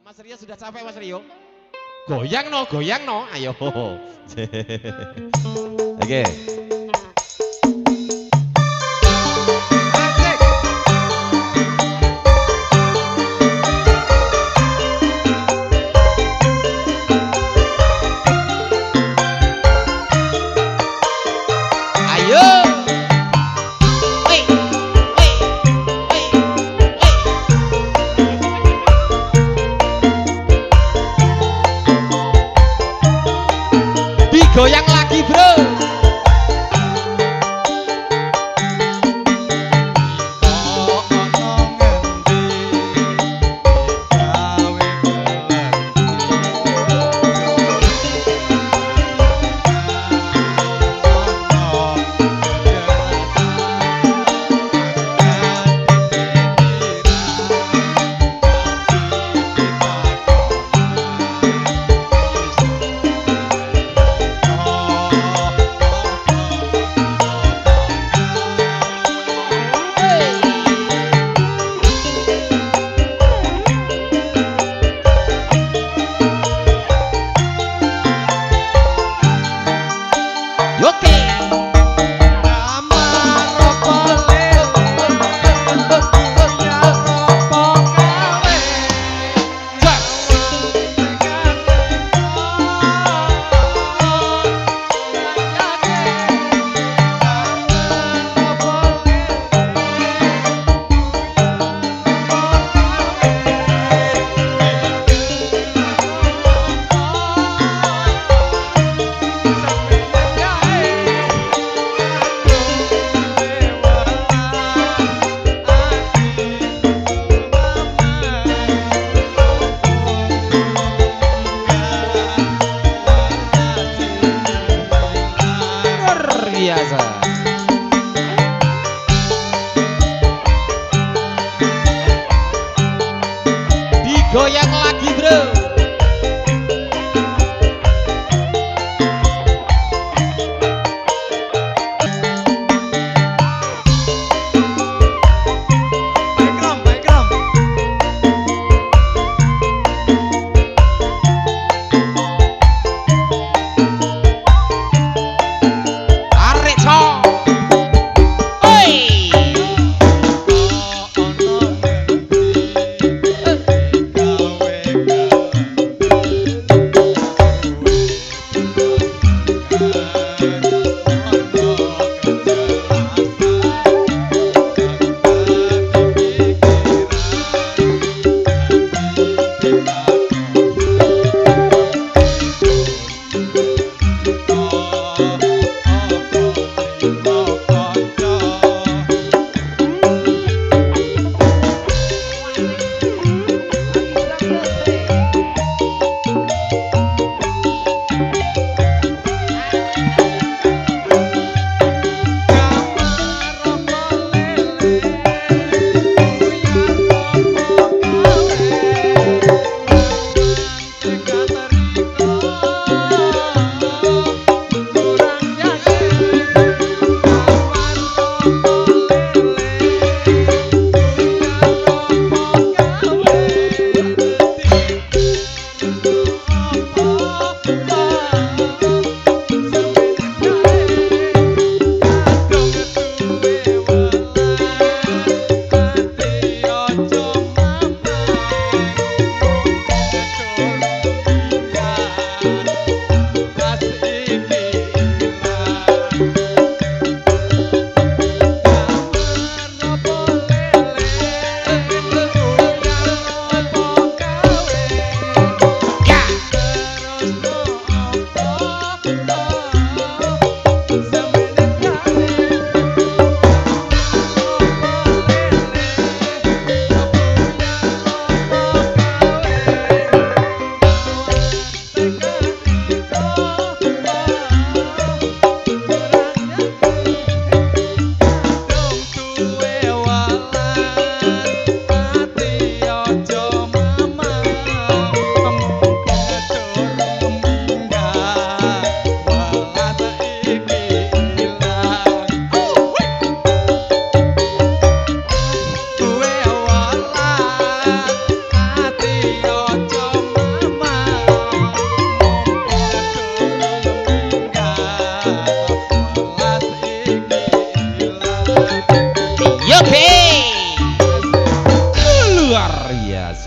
Mas Rio sudah capek Mas Rio? Goyang no, ayo. Oke. Goyang lagi bro. Biasa. Digoyang lagi bro.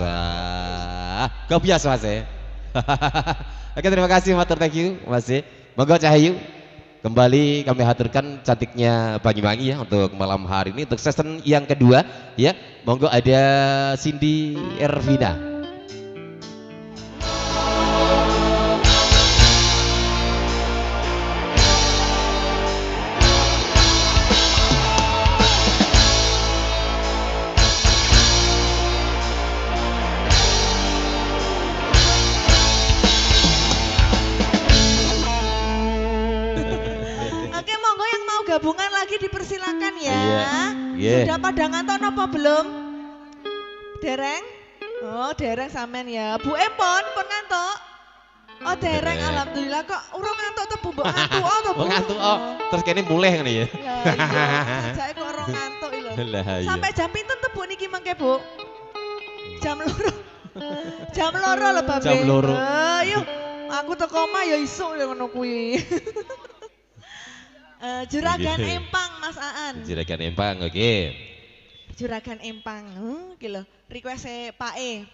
biasa. Kok biasa Mas ya? Oke, terima kasih matur, thank you Mas. Monggo Cahayu. Kembali kami haturkan cantiknya Banyuwangi ya untuk malam hari ini untuk season yang kedua ya. Monggo ada Cindy Ervina. Gabungan lagi dipersilakan ya. Yeah. Sudah pada ngantuk apa belum? Dereng? Oh, dereng sampean ya. Bu Epon pun ngantuk. Oh, dereng. Alhamdulillah kok urung ngantuk tuh Bu. Mbok ngantuk to Bu. Ngantuk oh. Terus kene mulih ngene ya. Saya kok urung ngantuk lho. Iya. Sampai jam pinten tuh Bu niki mangke Bu? Jam loro. Jam loro lho Babe. Jam loro. Yuk, aku teko omah ya isuk ya ngono kuwi. Juragan Empang Mas Aan. Juragan Empang, oke. Juragan Empang, iki lho, request Pak E.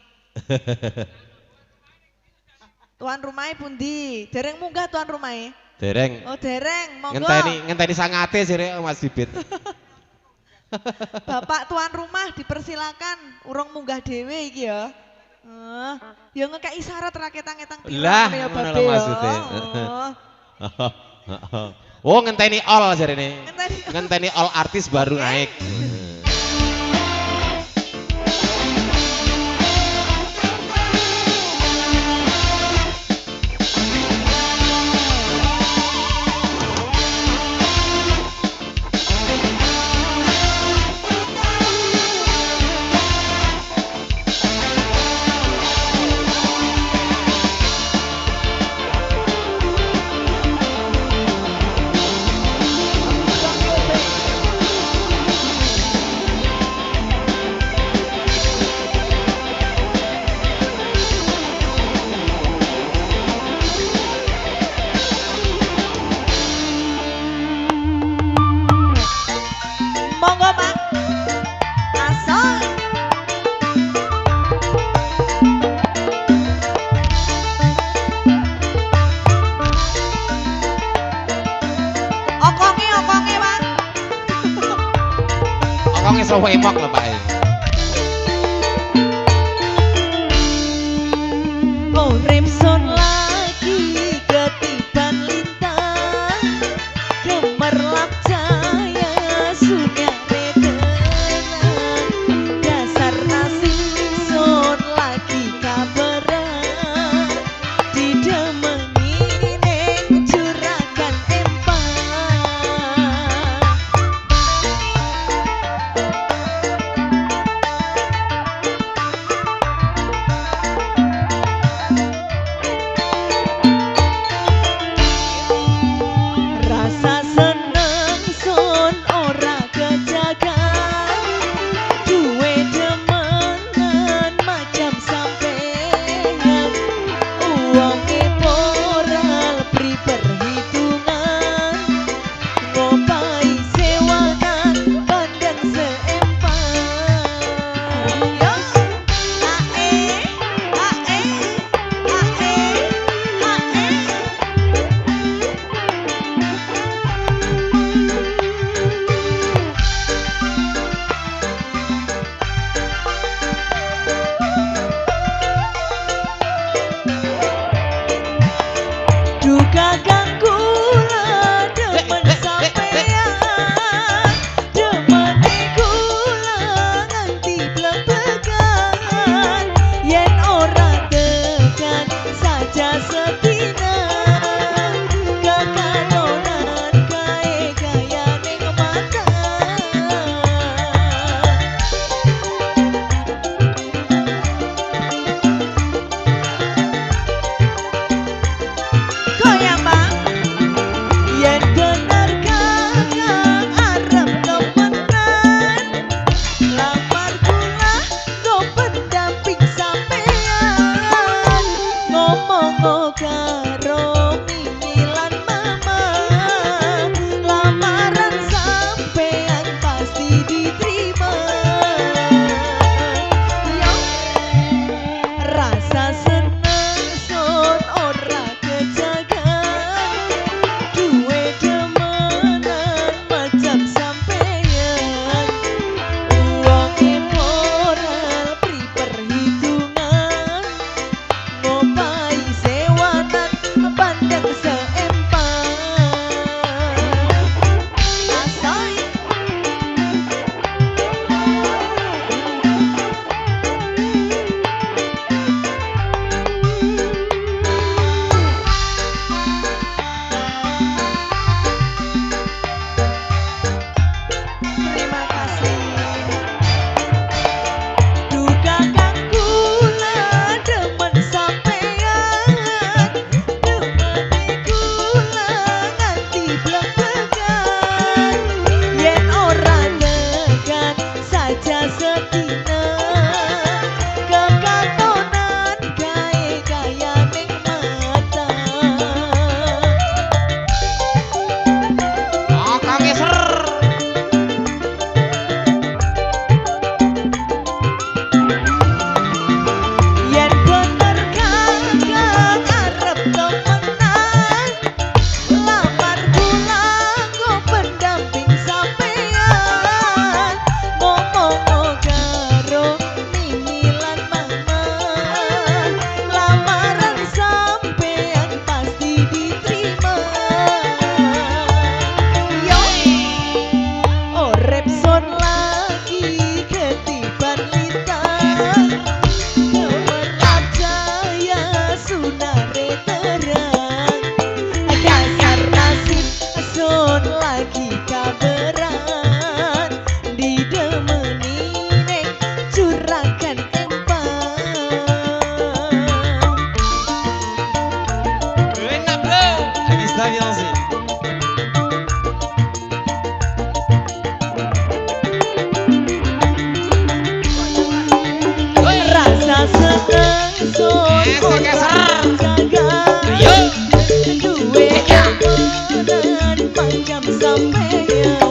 Tuan rumahnya pundi? Dereng munggah tuan rumahnya? Dereng. Oh dereng, monggo. Ngenteni sangate sire Mas Bibit. Bapak tuan rumah dipersilakan, urung munggah dhewe iki ya. Ya ngekek isyarat raketang-ketang Lah, ya ngono Babe lho ya. maksudnya. Oh ngenteni all jarene. Ngenteni all artis baru naik. Monggo Pak. Asal. Okonge Pak. Okonge sopo emok lho Pak. Urip sun lagi ketiban lintang gemerlap cahaya sunyare kenang dasar nasib sun lagi kabaran didemeni ning juragan Empang. Son jaga Ayo. duwe amanan macam sampeyan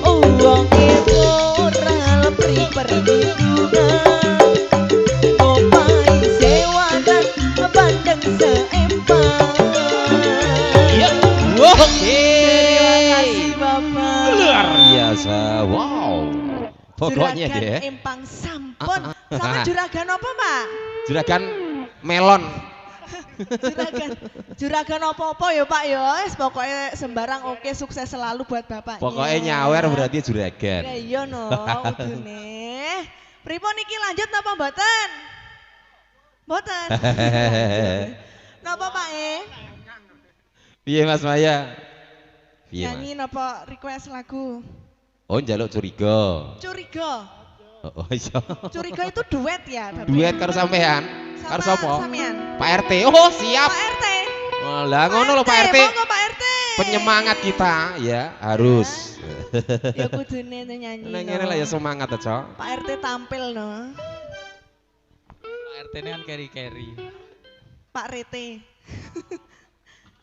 uangnya moral perlindungan ngopai sewakan bandeng seempang. Oke. Terima kasih Bapak. Luar biasa. Wow. Pokoknya Juragan deh. Empang Sampon. Sama juragan apa, Pak? Juragan melon. Juragan apa-apa ya, Pak ya. Wis pokoknya sembarang oke, sukses selalu buat Bapaknya. Pokoknya nyawer berarti juragan. Ya iya no, udune. Pripun iki lanjut napa mboten? Mboten. Napa Pak Piye Mas Maya? Piye Mas? Nyanyi napa request lagu? Oh njaluk curiga. Curiga. Oh iya. Curiga itu duet ya, Bapak? Duet karo sampean. Karo sapa? Sampean. Pak RT. Oh, siap. Pak RT. Oh, lah ngono lho Pak RT. Monggo Pak RT. Penyemangat kita ya, harus. Ya kudune nyanyi. Nang ngene lah ya semangat aja. Pak RT tampil no. Pak RT ini kan carry-carry. Pak Rete.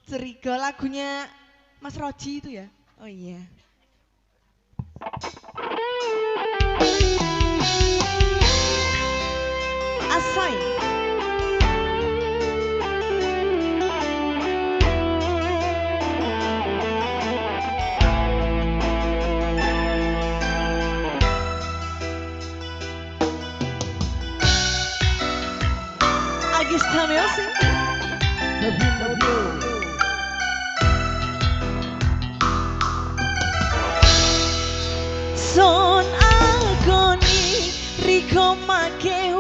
Curiga lagunya Mas Roji itu ya? Oh iya. Asai. Agista Music. Son agoni riko make